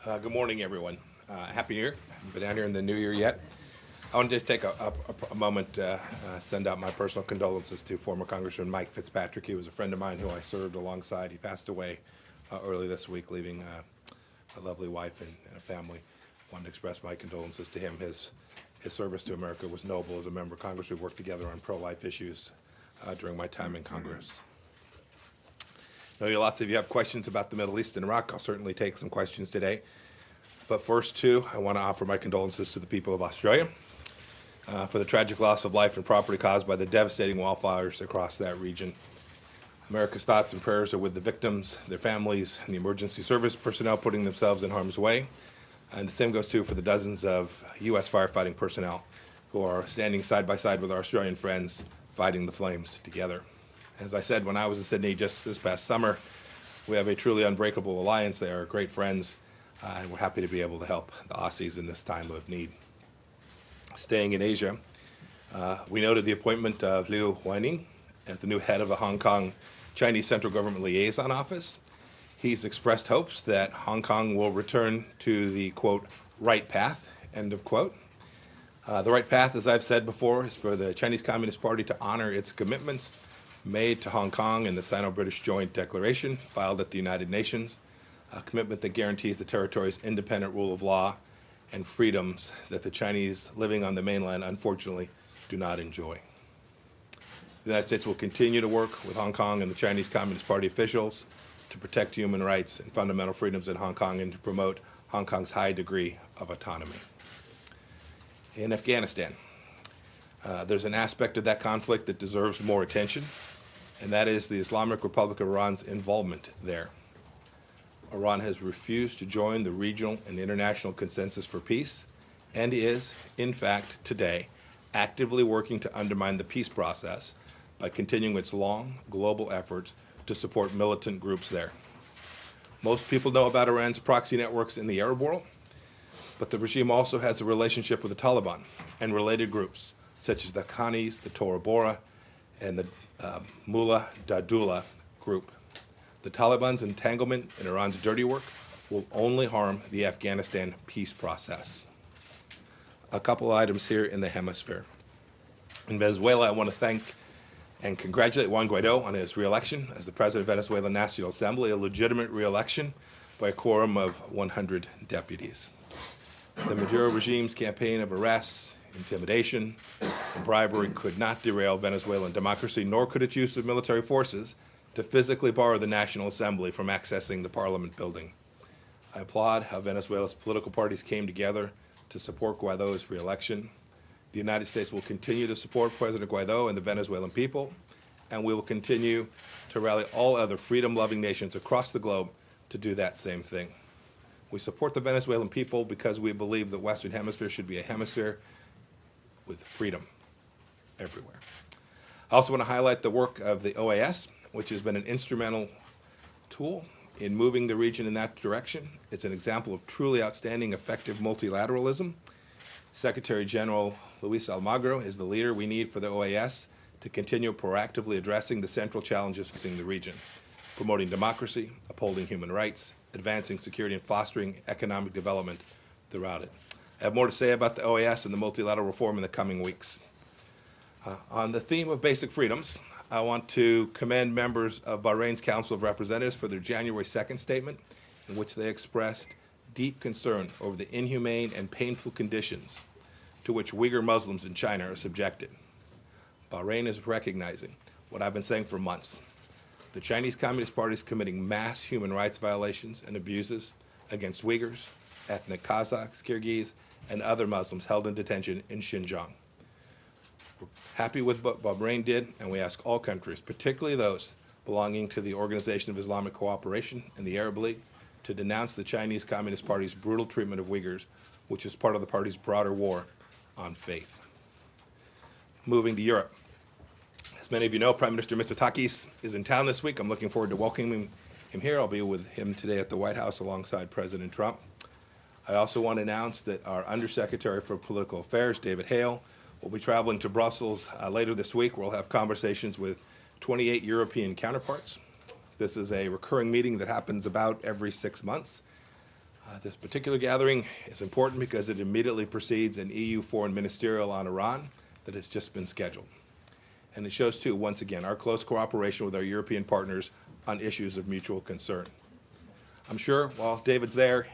Good morning, everyone. Happy New Year. Haven't been down here in the New Year yet. I want to just take a moment to send out my personal condolences to former Congressman Mike Fitzpatrick. He was a friend of mine who I served alongside. He passed away early this week, leaving a lovely wife and a family. I wanted to express my condolences to him. His service to America was noble. As a member of Congress, we worked together on pro-life issues during my time in Congress. I know lots of you have questions about the Middle East and Iraq. I'll certainly take some questions today. But first, too, I want to offer my condolences to the people of Australia for the tragic loss of life and property caused by the devastating wildfires across that region. America's thoughts and prayers are with the victims, their families, and the emergency service personnel putting themselves in harm's way. And the same goes, too, for the dozens of U.S. firefighting personnel who are standing side by side with our Australian friends, fighting the flames together. As I said when I was in Sydney just this past summer, we have a truly unbreakable alliance. They are great friends, and we're happy to be able to help the Aussies in this time of need. Staying in Asia, we noted the appointment of Liu Huining as the new head of the Hong Kong Chinese Central Government Liaison Office. He's expressed hopes that Hong Kong will return to the, quote, right path, end of quote. The right path, as I've said before, is for the Chinese Communist Party to honor its commitments made to Hong Kong in the Sino-British Joint Declaration filed at the United Nations, a commitment that guarantees the territory's independent rule of law and freedoms that the Chinese living on the mainland, unfortunately, do not enjoy. The United States will continue to work with Hong Kong and the Chinese Communist Party officials to protect human rights and fundamental freedoms in Hong Kong and to promote Hong Kong's high degree of autonomy. In Afghanistan, there's an aspect of that conflict that deserves more attention, and that is the Islamic Republic of Iran's involvement there. Iran has refused to join the regional and international consensus for peace and is, in fact, today, actively working to undermine the peace process by continuing its long global efforts to support militant groups there. Most people know about Iran's proxy networks in the Arab world, but the regime also has a relationship with the Taliban and related groups, such as the Haqqanis, the Tora Bora, and the Mullah Dadullah group. The Taliban's entanglement in Iran's dirty work will only harm the Afghanistan peace process. A couple items here in the hemisphere. In Venezuela, I want to thank and congratulate Juan Guaido on his re-election as the president of Venezuela National Assembly, a legitimate re-election by a quorum of 100 deputies. The Maduro regime's campaign of arrests, intimidation, and bribery could not derail Venezuelan democracy, nor could its use of military forces to physically bar the National Assembly from accessing the parliament building. I applaud how Venezuela's political parties came together to support Guaido's re-election. The United States will continue to support President Guaido and the Venezuelan people, and we will continue to rally all other freedom-loving nations across the globe to do that same thing. We support the Venezuelan people because we believe the Western Hemisphere should be a hemisphere with freedom everywhere. I also want to highlight the work of the OAS, which has been an instrumental tool in moving the region in that direction. It's an example of truly outstanding, effective multilateralism. Secretary General Luis Almagro is the leader we need for the OAS to continue proactively addressing the central challenges facing the region, promoting democracy, upholding human rights, advancing security, and fostering economic development throughout it. I have more to say about the OAS and the multilateral reform in the coming weeks. On the theme of basic freedoms, I want to commend members of Bahrain's Council of Representatives for their January 2nd statement, in which they expressed deep concern over the inhumane and painful conditions to which Uyghur Muslims in China are subjected. Bahrain is recognizing what I've been saying for months. The Chinese Communist Party is committing mass human rights violations and abuses against Uyghurs, ethnic Kazakhs, Kyrgyz, and other Muslims held in detention in Xinjiang. We're happy with what Bahrain did, and we ask all countries, particularly those belonging to the Organization of Islamic Cooperation and the Arab League, to denounce the Chinese Communist Party's brutal treatment of Uyghurs, which is part of the party's broader war on faith. Moving to Europe. As many of you know, Prime Minister Mitsotakis is in town this week. I'm looking forward to welcoming him here. I'll be with him today at the White House alongside President Trump. I also want to announce that our Undersecretary for Political Affairs, David Hale, will be traveling to Brussels later this week, where we'll have conversations with 28 European counterparts. This is a recurring meeting that happens about every 6 months. This particular gathering is important because it immediately precedes an EU foreign ministerial on Iran that has just been scheduled. And it shows, too, once again, our close cooperation with our European partners on issues of mutual concern. I'm sure while David's there,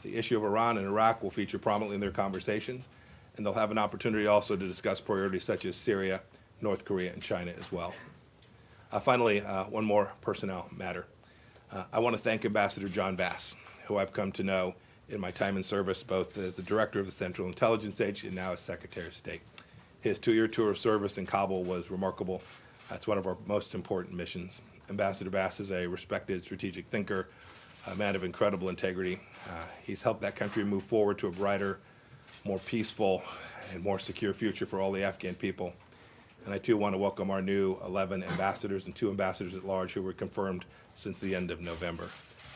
the issue of Iran and Iraq will feature prominently in their conversations, and they'll have an opportunity also to discuss priorities such as Syria, North Korea, and China as well. Finally, one more personnel matter. I want to thank Ambassador John Bass, who I've come to know in my time in service, both as the director of the Central Intelligence Agency and now as Secretary of State. His 2-year tour of service in Kabul was remarkable. That's one of our most important missions. Ambassador Bass is a respected strategic thinker, a man of incredible integrity. He's helped that country move forward to a brighter, more peaceful, and more secure future for all the Afghan people. And I, too, want to welcome our new 11 ambassadors and 2 ambassadors at large who were confirmed since the end of November,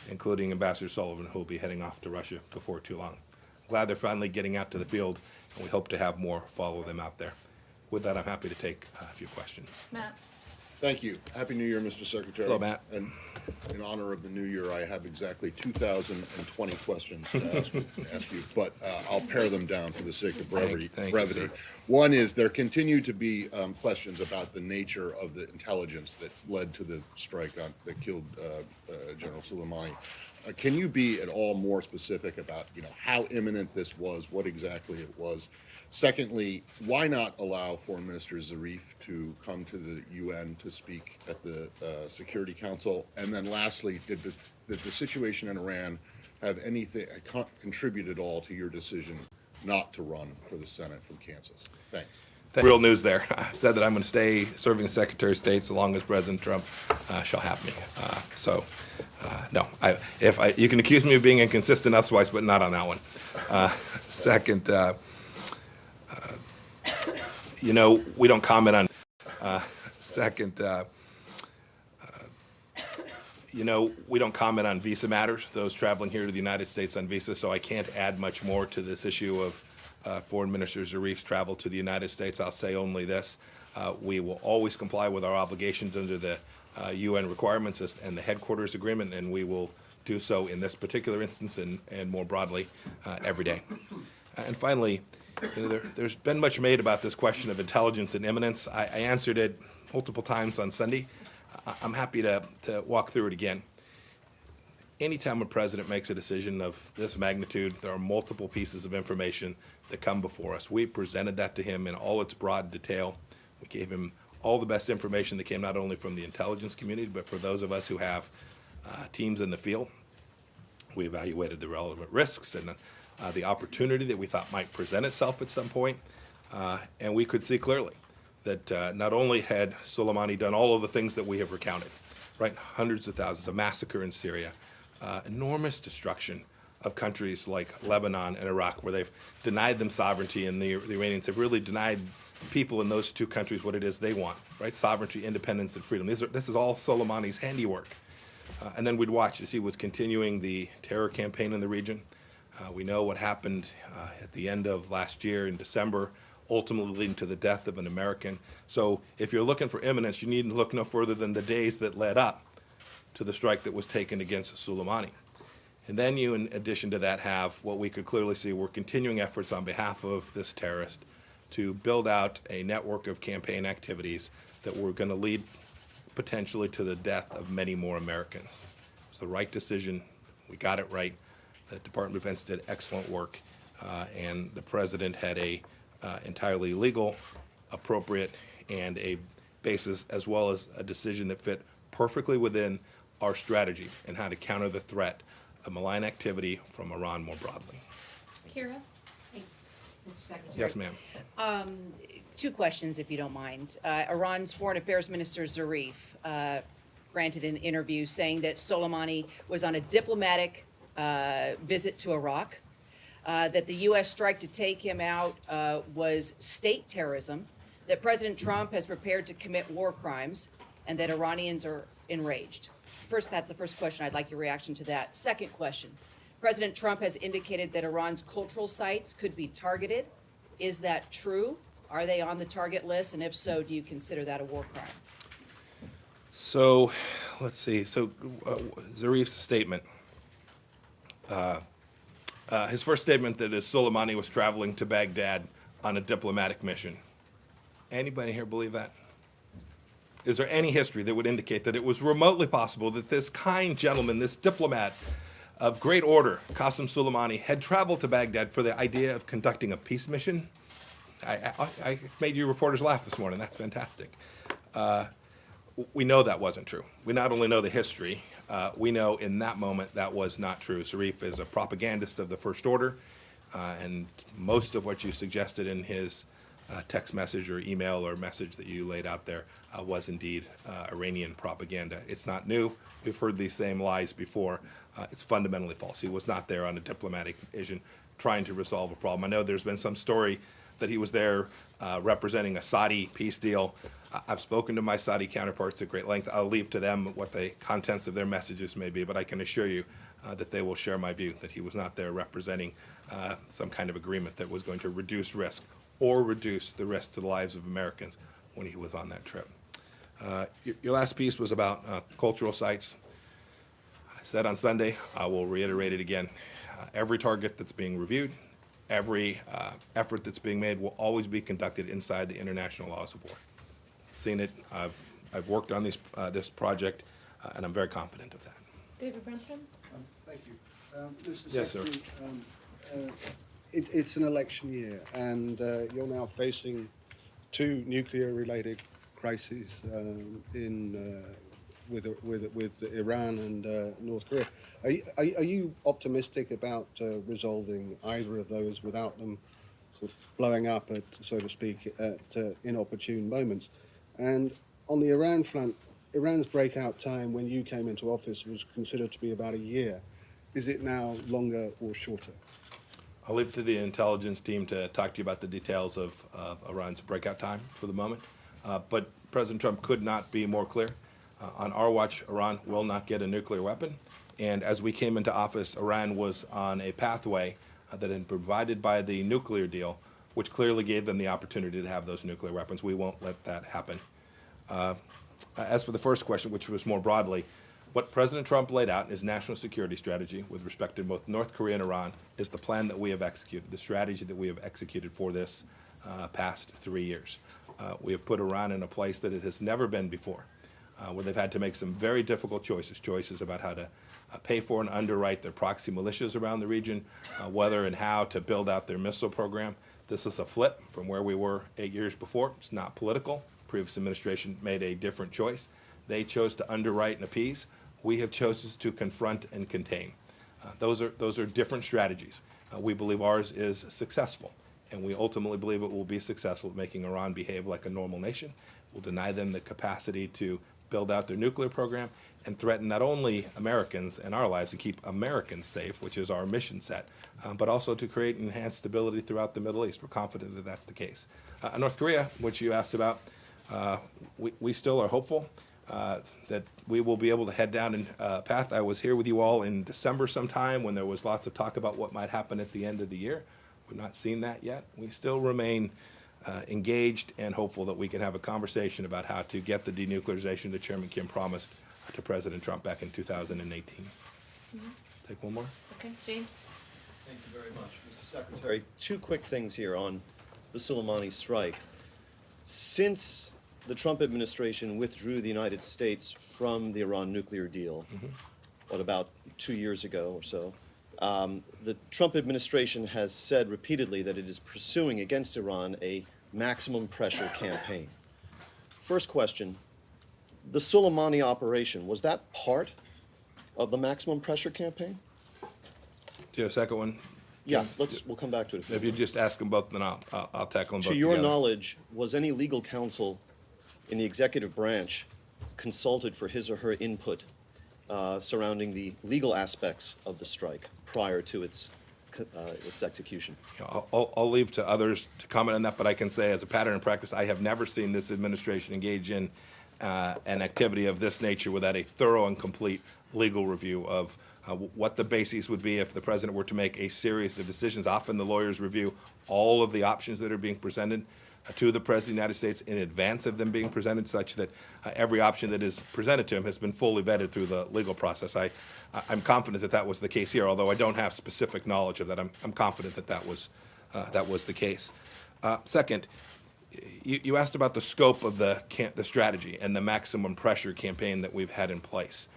including Ambassador Sullivan, who will be heading off to Russia before too long. I'm glad they're finally getting out to the field, and we hope to have more follow them out there. With that, I'm happy to take a few questions. Matt. Thank you. Happy New Year, Mr. Secretary. Hello, Matt. And in honor of the new year, I have exactly 2,020 questions to ask you, but I'll pare them down for the sake of brevity. Thank you, sir. One is there continue to be questions about the nature of the intelligence that led to the strike that killed General Soleimani. Can you be at all more specific about, how imminent this was, what exactly it was? Secondly, why not allow Foreign Minister Zarif to come to the UN to speak at the Security Council? And then lastly, did the situation in Iran have anything contribute at all to your decision not to run for the Senate from Kansas? Thanks. Real news there. I've said that I'm going to stay serving as Secretary of State so long as President Trump shall have me. No. You can accuse me of being inconsistent otherwise, but not on that one. Second, we don't comment on. We don't comment on visa matters. Those traveling here to the United States on visa, so I can't add much more to this issue of Foreign Minister Zarif's travel to the United States. I'll say only this. We will always comply with our obligations under the UN requirements and the headquarters agreement, and we will do so in this particular instance and more broadly every day. And finally, there's been much made about this question of intelligence and imminence. I answered it multiple times on Sunday. I'm happy to walk through it again. Anytime a president makes a decision of this magnitude, there are multiple pieces of information that come before us. We presented that to him in all its broad detail. We gave him all the best information that came not only from the intelligence community, but for those of us who have teams in the field. We evaluated the relevant risks and the opportunity that we thought might present itself at some point. And we could see clearly that not only had Soleimani done all of the things that we have recounted, right? Hundreds of thousands, a massacre in Syria, enormous destruction of countries like Lebanon and Iraq, where they've denied them sovereignty, and the Iranians have really denied people in those two countries what it is they want, right? Sovereignty, independence, and freedom. This is all Soleimani's handiwork. And then we'd watch as he was continuing the terror campaign in the region. We know what happened at the end of last year in December, ultimately leading to the death of an American. So if you're looking for imminence, you needn't look no further than the days that led up to the strike that was taken against Soleimani. And then you, in addition to that, have what we could clearly see were continuing efforts on behalf of this terrorist to build out a network of campaign activities that were going to lead potentially to the death of many more Americans. It was the right decision. We got it right. The Department of Defense did excellent work, and the president had a entirely legal, appropriate, and a basis, as well as a decision that fit perfectly within our strategy and how to counter the threat of malign activity from Iran more broadly. Kira? Hey, Mr. Secretary. Yes, ma'am. 2 questions, if you don't mind. Iran's Foreign Affairs Minister Zarif granted an interview saying that Soleimani was on a diplomatic visit to Iraq, that the U.S. strike to take him out was state terrorism, that President Trump has prepared to commit war crimes, and that Iranians are enraged. That's the first question. I'd like your reaction to that. Second question. President Trump has indicated that Iran's cultural sites could be targeted. Is that true? Are they on the target list? And if so, do you consider that a war crime? So, let's see. So, Zarif's statement his first statement that is Soleimani was traveling to Baghdad on a diplomatic mission. Anybody here believe that? Is there any history that would indicate that it was remotely possible that this kind gentleman, this diplomat of great order, Qassem Soleimani, had traveled to Baghdad for the idea of conducting a peace mission? I made you reporters laugh this morning. That's fantastic. We know that wasn't true. We not only know the history, we know in that moment that was not true. Zarif is a propagandist of the first order, and most of what you suggested in his text message or email or message that you laid out there was indeed Iranian propaganda. It's not new. We've heard these same lies before. It's fundamentally false. He was not there on a diplomatic mission trying to resolve a problem. I know there's been some story that he was there representing a Saudi peace deal. I've spoken to my Saudi counterparts at great length. I'll leave to them what the contents of their messages may be, but I can assure you that they will share my view that he was not there representing some kind of agreement that was going to reduce risk or reduce the risk to the lives of Americans when he was on that trip. Your last piece was about cultural sites. I said on Sunday, I will reiterate it again. Every target that's being reviewed, every effort that's being made will always be conducted inside the international laws of war. Seen it. I've worked on this project, and I'm very confident of that. David Brenton? Thank you. Mr. Yes, sir. Secretary, it's an election year, and you're now facing two nuclear-related crises with Iran and North Korea. Are you optimistic about resolving either of those without them sort of blowing up, so to speak, at inopportune moments? And on the Iran front, Iran's breakout time when you came into office was considered to be about a year. Is it now longer or shorter? I'll leave it to the intelligence team to talk to you about the details of Iran's breakout time for the moment. But President Trump could not be more clear. On our watch, Iran will not get a nuclear weapon. And as we came into office, Iran was on a pathway that had been provided by the nuclear deal, which clearly gave them the opportunity to have those nuclear weapons. We won't let that happen. As for the first question, which was more broadly, what President Trump laid out in his national security strategy with respect to both North Korea and Iran is the plan that we have executed, the strategy that we have executed for this past 3 years. We have put Iran in a place that it has never been before, where they've had to make some very difficult choices about how to pay for and underwrite their proxy militias around the region, whether and how to build out their missile program. This is a flip from where we were 8 years before. It's not political. Previous administration made a different choice. They chose to underwrite and appease. We have chosen to confront and contain. Those are different strategies. We believe ours is successful, and we ultimately believe it will be successful at making Iran behave like a normal nation. We'll deny them the capacity to build out their nuclear program and threaten not only Americans and our lives to keep Americans safe, which is our mission set, but also to create enhanced stability throughout the Middle East. We're confident that that's the case. North Korea, which you asked about, we still are hopeful that we will be able to head down a path. I was here with you all in December sometime when there was lots of talk about what might happen at the end of the year. We've not seen that yet. We still remain engaged and hopeful that we can have a conversation about how to get the denuclearization that Chairman Kim promised to President Trump back in 2018. Take one more. Okay, James? Thank you very much, Mr. Secretary. Two quick things here on the Soleimani strike. Since the Trump administration withdrew the United States from the Iran nuclear deal, about 2 years ago or so, the Trump administration has said repeatedly that it is pursuing against Iran a maximum pressure campaign. First question, the Soleimani operation, was that part of the maximum pressure campaign? Do you have a second one? Yeah, we'll come back to it. If you just ask them both, then I'll tackle them both To your together. knowledge, was any legal counsel in the executive branch consulted for his or her input surrounding the legal aspects of the strike prior to its execution? You know, I'll leave to others to comment on that, but I can say as a pattern and practice, I have never seen this administration engage in an activity of this nature without a thorough and complete legal review of what the bases would be if the president were to make a series of decisions. Often the lawyers review all of the options that are being presented to the President of the United States in advance of them being presented, such that every option that is presented to him has been fully vetted through the legal process. I'm confident that that was the case here, although I don't have specific knowledge of that. I'm confident that that was the case. Second, you asked about the scope of the strategy and the maximum pressure campaign that we've had in place.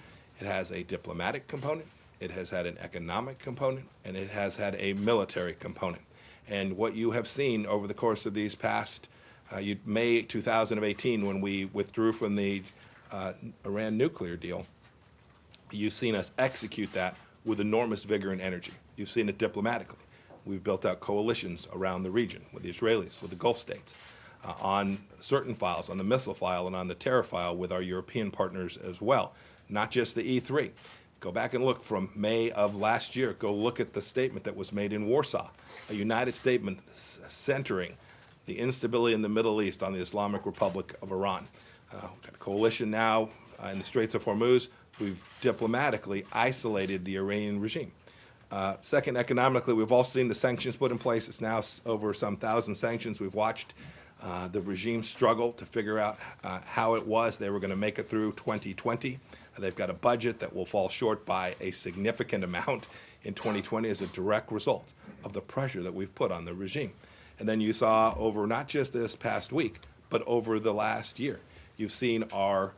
It has a diplomatic component, it has had an economic component, and it has had a military component. And what you have seen over the course of these past, May 2018, when we withdrew from the Iran nuclear deal, you've seen us execute that with enormous vigor and energy. You've seen it diplomatically. We've built out coalitions around the region with the Israelis, with the Gulf states, on certain files, on the missile file and on the terror file with our European partners as well, not just the E3. Go back and look from May of last year. Go look at the statement that was made in Warsaw, a united statement centering the instability in the Middle East on the Islamic Republic of Iran. We've got a coalition now in the Straits of Hormuz. We've diplomatically isolated the Iranian regime. Second, economically, we've all seen the sanctions put in place. It's now over some 1,000 sanctions. We've watched the regime struggle to figure out how it was they were going to make it through 2020. They've got a budget that will fall short by a significant amount in 2020 as a direct result of the pressure that we've put on the regime. And then you saw over not just this past week, but over the last year, you've seen our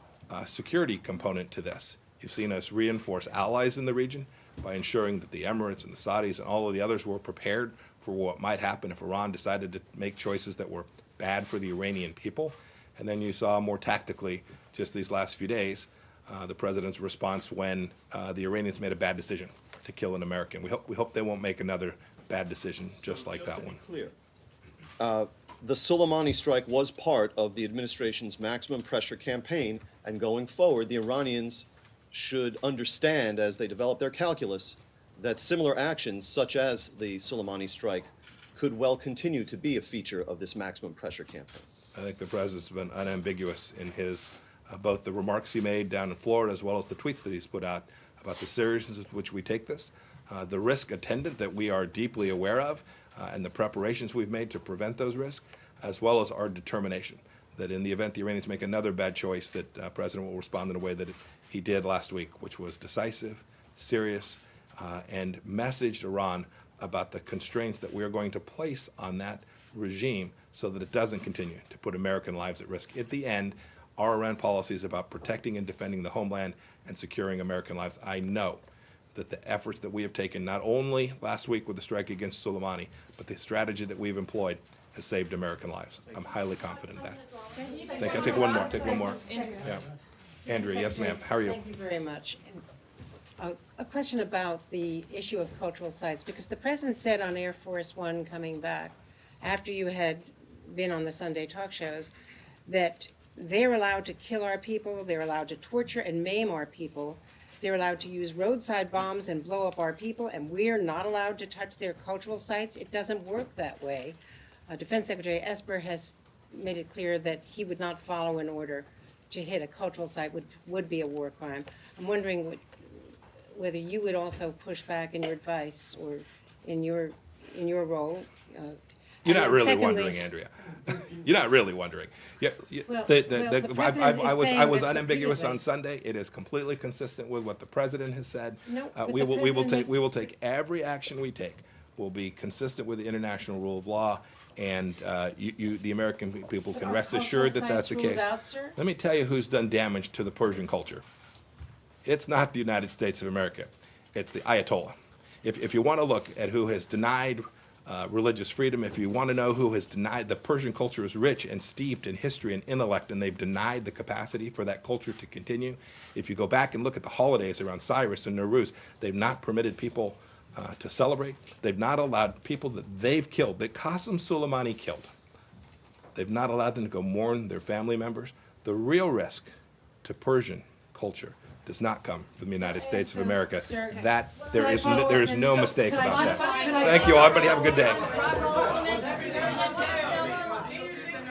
security component to this. You've seen us reinforce allies in the region by ensuring that the Emirates and the Saudis and all of the others were prepared for what might happen if Iran decided to make choices that were bad for the Iranian people. And then you saw more tactically, just these last few days, the president's response when the Iranians made a bad decision to kill an American. We hope they won't make another bad decision just like that one. Clear. The Soleimani strike was part of the administration's maximum pressure campaign, and going forward, the Iranians should understand, as they develop their calculus, that similar actions, such as the Soleimani strike, could well continue to be a feature of this maximum pressure campaign. I think the president's been unambiguous in his both the remarks he made down in Florida as well as the tweets that he's put out about the seriousness with which we take this, the risk attendant that we are deeply aware of, and the preparations we've made to prevent those risks, as well as our determination that in the event the Iranians make another bad choice, that the president will respond in a way that he did last week, which was decisive, serious, and messaged Iran about the constraints that we are going to place on that regime so that it doesn't continue to put American lives at risk. At the end, our Iran policy is about protecting and defending the homeland and securing American lives. I know that the efforts that we have taken, not only last week with the strike against Soleimani, but the strategy that we've employed has saved American lives. I'm highly confident in that. I'll take one more. Take one more. Yeah. Andrea, yes, ma'am. How are you? Thank you very much. A question about the issue of cultural sites, because the president said on Air Force One coming back, after you had been on the Sunday talk shows, that they're allowed to kill our people, they're allowed to torture and maim our people, they're allowed to use roadside bombs and blow up our people, and we're not allowed to touch their cultural sites. It doesn't work that way. Defense Secretary Esper has made it clear that he would not follow an order to hit a cultural site, which would be a war crime. I'm wondering whether you would also push back in your advice or in your role. You're not really secondly, wondering, Andrea. You're not really wondering. Yeah, the president I is was saying this unambiguous repeatedly. on Sunday. It is completely consistent with what the president has said. No, but we the will president take every action we take will be consistent with the international rule of law, and the American people can Are rest cultural assured that that's sites the ruled case. out, sir? Let me tell you who's done damage to the Persian culture. It's not the United States of America. It's the Ayatollah. If you want to look at who has denied religious freedom, if you want to know who has denied, the Persian culture is rich and steeped in history and intellect, and they've denied the capacity for that culture to continue. If you go back and look at the holidays around Cyrus and Nowruz, they've not permitted people to celebrate. They've not allowed people that they've killed, that Qassem Soleimani killed, they've not allowed them to go mourn their family members. The real risk to Persian culture does not come from the United States of America. Sir, That there Could I is follow there is up? no So- mistake could I about just- that. could I Thank you, follow everybody. Have a good day.